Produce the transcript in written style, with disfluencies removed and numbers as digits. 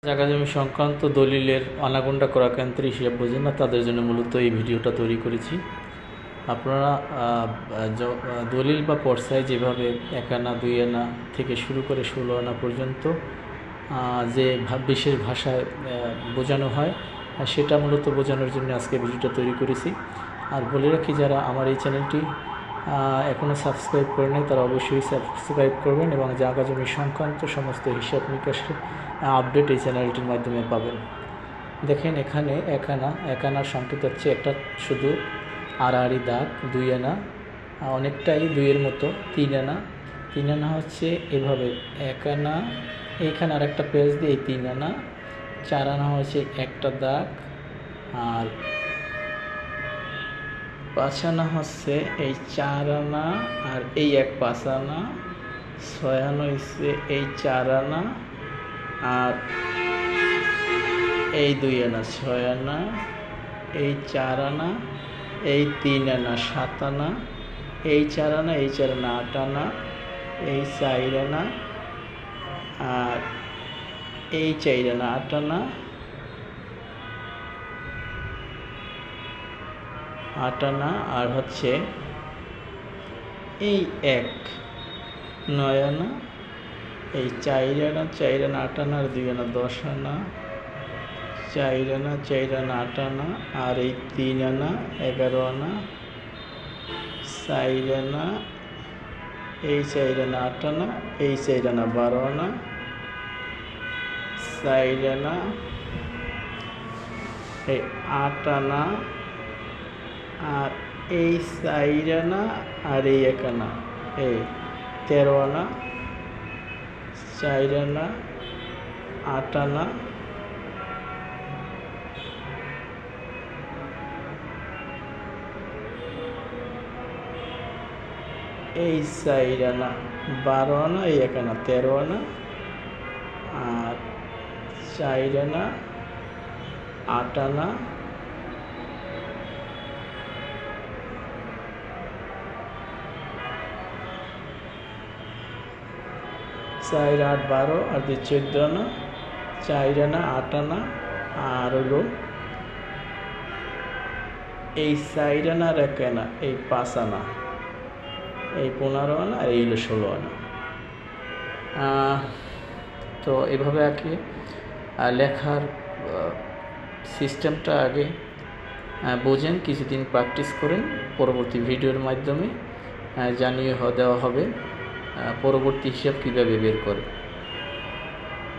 জায়গা জমি সংক্রান্ত দলিলের আনাগোনা করা কেন্দ্রে হিসাব বোঝেন না, তাদের জন্য মূলত এই ভিডিওটা তৈরি করেছি। আপনারা দলিল বা পর্সায় যেভাবে 1 আনা 2 আনা থেকে শুরু করে 16 আনা পর্যন্ত যে বিশেষ ভাষায় বোঝানো হয়, সেটা মূলত বোঝানোর জন্য আজকে ভিডিওটা তৈরি করেছি। আর বলে রাখি, যারা আমার এই চ্যানেলটি এখনও সাবস্ক্রাইব করে নেয় তারা অবশ্যই সাবস্ক্রাইব করবেন এবং জায়গা জমি সংক্রান্ত সমস্ত হিসাব নিকাশের আপডেট এই চ্যানেলটির মাধ্যমে পাবেন। দেখেন, এখানে 1 আনার সংকেত হচ্ছে একটা শুধু আড়াআড়ি দাগ, 2 আনা অনেকটাই 2-এর মতো, 3 আনা। 3 আনা হচ্ছে এভাবে 1 আনা, এইখানে আর একটা পেজ দিয়ে এই 3 আনা। 4 আনা হচ্ছে একটা দাগ, আর 5 আনা হচ্ছে এই 4 আনা আর এই 5 আনা। 6 আনা হচ্ছে এই 4 আনা আর এই 2 আনা। 6 আনা, এই 4 আনা, এই 3 আনা। 7 আনা, এই 4 আনা, এই 4 আনা। 8 আনা, এই 4 আনা আর এই 4 আনা। 8 আনা, 8 আনা আর হচ্ছে এই 9 আনা, এই 4 আনা। 4 আনা 8 আনা আর 2 আনা 10 আনা। 4 আনা 4 আনা 8 আনা আর এই 3 আনা 11 আনা। 4 আনা, এই 4 আনা 8 আনা, এই 4 আনা 12 আনা। 4 আনা, এই 8 আনা আর এই 4 আনা আর এই 1 আনা, এই 13 আনা। 4 আনা 8 আনা, এই 4 আনা 12 আনা, এই 1 আনা 13 আনা আর 4 আনা 8 আনা। 4 8 12 আর 2 14 আনা। 4 আনা 8 আনা আর হলো এই 4 আনা আর 1 আনা, এই 5 আনা, এই 15 আনা আর এই হলো 16 আনা। তো এভাবে আগে লেখার সিস্টেমটা আগে বোঝেন, কিছুদিন প্র্যাকটিস করেন, পরবর্তী ভিডিওর মাধ্যমে জানিয়ে দেওয়া হবে পরবর্তী হিসাব কীভাবে বের করে।